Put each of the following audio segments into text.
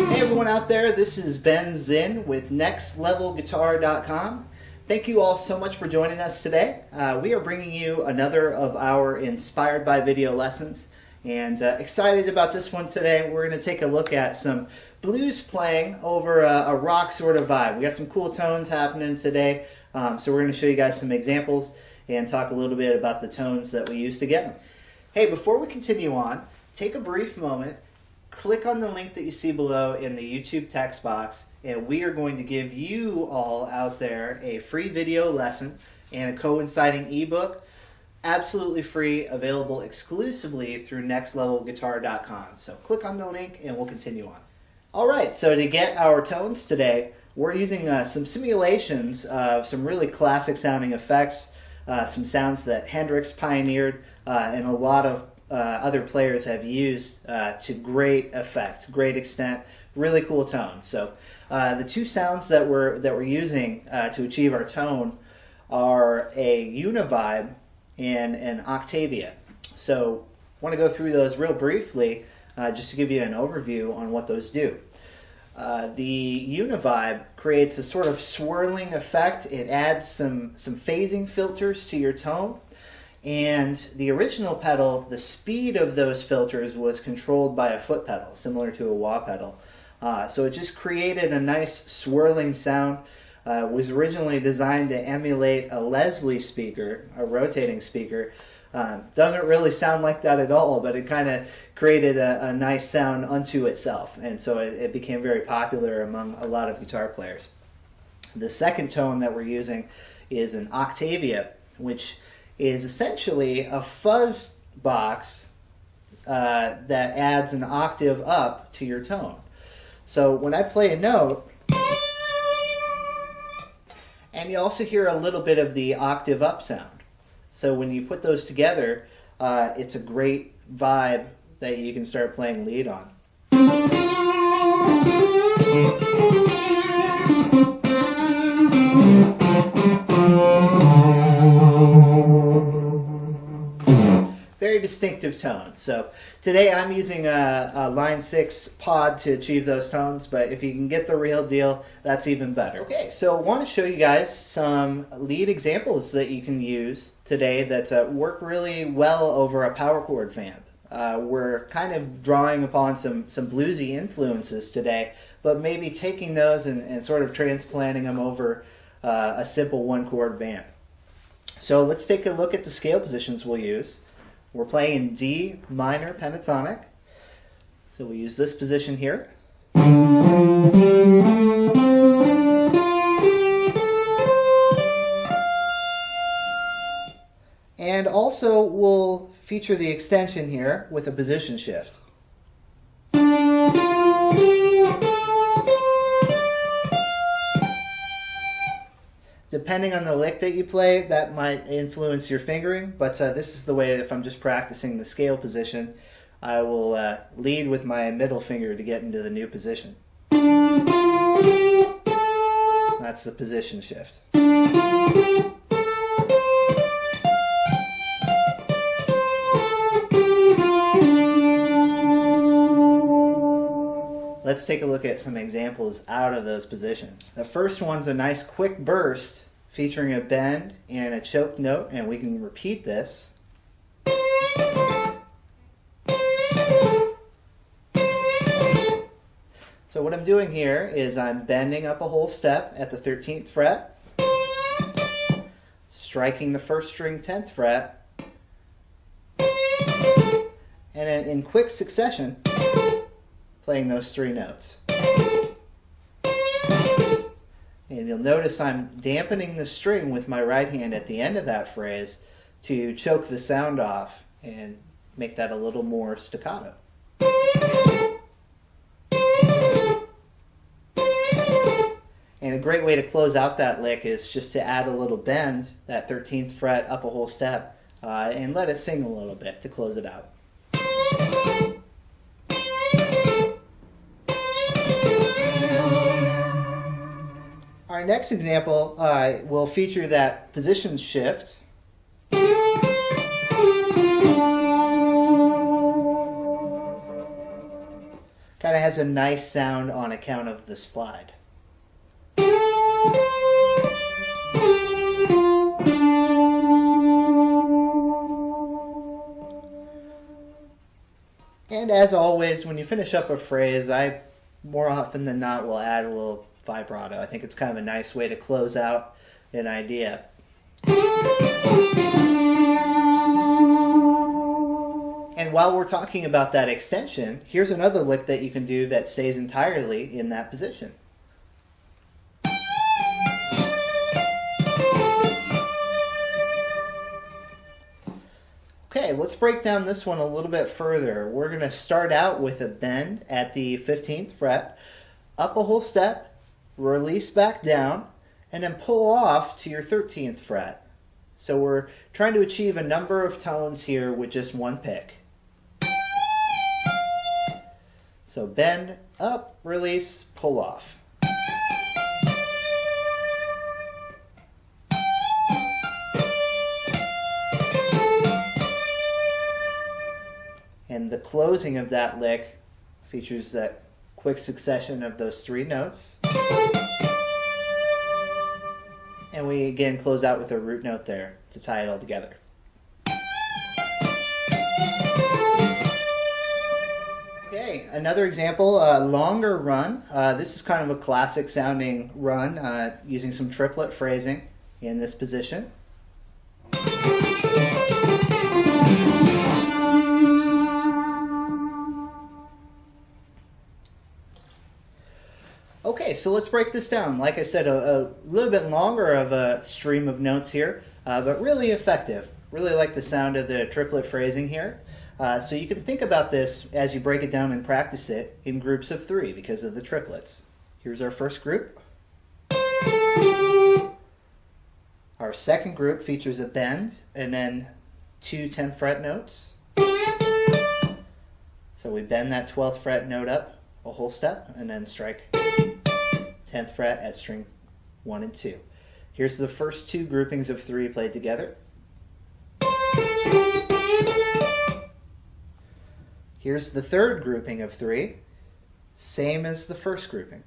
Hey everyone out there, this is Ben Zinn with NextLevelGuitar.com. Thank you all so much for joining us today. We are bringing you another of our Inspired by Video lessons, and excited about this one today. We're going to take a look at some blues playing over a rock sort of vibe. We got some cool tones happening today, so we're going to show you guys some examples and talk a little bit about the tones that we use to get them. Hey, before we continue on, take a brief moment, click on the link that you see below in the YouTube text box, and we are going to give you all out there a free video lesson and a coinciding ebook, absolutely free, available exclusively through NextLevelGuitar.com. So click on the link and we'll continue on. Alright, so to get our tones today, we're using some simulations of some really classic sounding effects, some sounds that Hendrix pioneered and a lot of other players have used to great effect, great extent, really cool tones. So the two sounds that we're using to achieve our tone are a Univibe and an Octavia. So I want to go through those real briefly just to give you an overview on what those do. The Univibe creates a sort of swirling effect. It adds some phasing filters to your tone. And the original pedal, the speed of those filters was controlled by a foot pedal, similar to a wah pedal. So it just created a nice swirling sound. It was originally designed to emulate a Leslie speaker, a rotating speaker. Doesn't really sound like that at all, but it kind of created a nice sound unto itself. And so it became very popular among a lot of guitar players. The second tone that we're using is an Octavia, which is essentially a fuzz box that adds an octave up to your tone. So when I play a note, and you also hear a little bit of the octave up sound. So when you put those together, it's a great vibe that you can start playing lead on. Very distinctive tone. So today I'm using a Line 6 pod to achieve those tones, but if you can get the real deal, that's even better. Okay, so I want to show you guys some lead examples that you can use today that work really well over a power chord vamp. We're kind of drawing upon some bluesy influences today, but maybe taking those and sort of transplanting them over a simple one chord vamp. So let's take a look at the scale positions we'll use. We're playing in D minor pentatonic, so we use this position here. And also we'll feature the extension here with a position shift. Depending on the lick that you play, that might influence your fingering, but this is the way, if I'm just practicing the scale position, I will lead with my middle finger to get into the new position. That's the position shift. Let's take a look at some examples out of those positions. The first one's a nice quick burst featuring a bend and a choked note, and we can repeat this. So what I'm doing here is I'm bending up a whole step at the 13th fret, striking the first string 10th fret, and in quick succession, playing those three notes. And you'll notice I'm dampening the string with my right hand at the end of that phrase to choke the sound off and make that a little more staccato. And a great way to close out that lick is just to add a little bend, that 13th fret up a whole step, and let it sing a little bit to close it out. Our next example will feature that position shift. Kind of has a nice sound on account of the slide. And as always, when you finish up a phrase, I more often than not will add a little vibrato. I think it's kind of a nice way to close out an idea. And while we're talking about that extension, here's another lick that you can do that stays entirely in that position. Okay, let's break down this one a little bit further. We're going to start out with a bend at the 15th fret, up a whole step, release back down, and then pull off to your 13th fret. So we're trying to achieve a number of tones here with just one pick. So bend, up, release, pull off. And the closing of that lick features that quick succession of those three notes. And we again close out with a root note there to tie it all together. Okay, another example, longer run. This is kind of a classic sounding run using some triplet phrasing in this position. Okay, so let's break this down. Like I said, a little bit longer of a stream of notes here, but really effective. Really like the sound of the triplet phrasing here. So you can think about this as you break it down and practice it in groups of three because of the triplets. Here's our first group. Our second group features a bend and then two 10th fret notes. So we bend that 12th fret note up a whole step and then strike 10th fret at string 1 and 2. Here's the first two groupings of three played together. Here's the third grouping of three, same as the first grouping.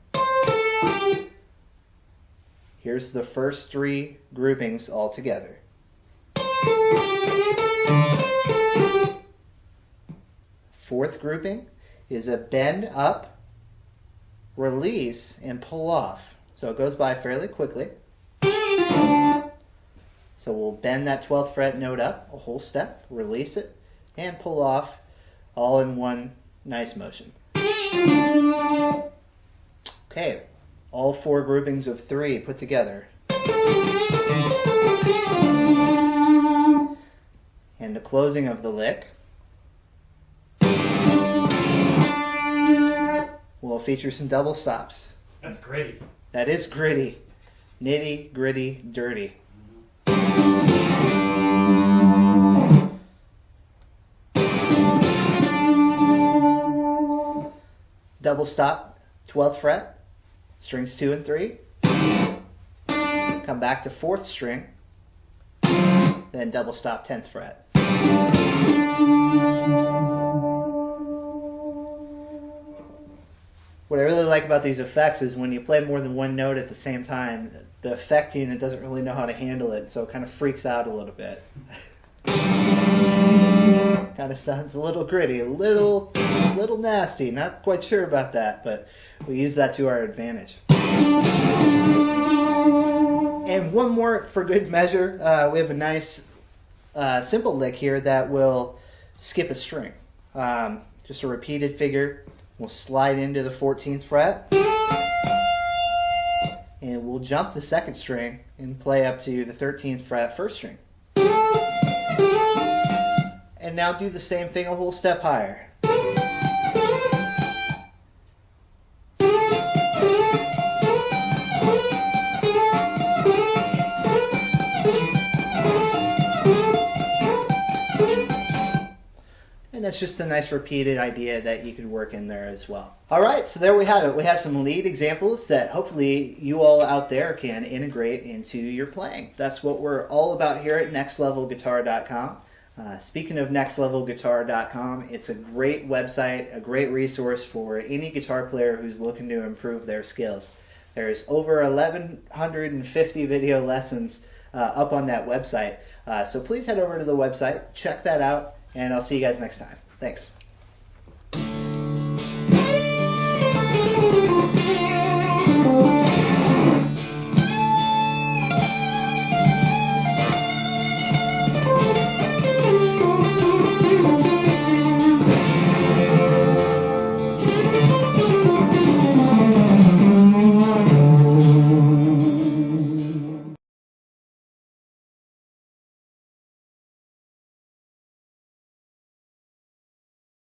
Here's the first three groupings all together. Fourth grouping is a bend up, release, and pull off. So it goes by fairly quickly. So we'll bend that 12th fret note up a whole step, release it, and pull off all in one nice motion. Okay, all four groupings of three put together. And the closing of the lick will feature some double stops. That's gritty. That is gritty. Nitty, gritty, dirty. Double stop, 12th fret, strings 2 and 3. Come back to 4th string, then double stop 10th fret. What I really like about these effects is when you play more than one note at the same time, the effect unit doesn't really know how to handle it, so it kind of freaks out a little bit. Kind of sounds a little gritty, a little nasty. Not quite sure about that, but we use that to our advantage. And one more for good measure. We have a nice simple lick here that will skip a string. Just a repeated figure. We'll slide into the 14th fret. And we'll jump the 2nd string and play up to the 13th fret 1st string. And now do the same thing a whole step higher. And that's just a nice repeated idea that you could work in there as well. All right, so there we have it. We have some lead examples that hopefully you all out there can integrate into your playing. That's what we're all about here at nextlevelguitar.com. Speaking of nextlevelguitar.com, it's a great website, a great resource for any guitar player who's looking to improve their skills. There's over 1,150 video lessons up on that website. So please head over to the website, check that out, and I'll see you guys next time. Thanks.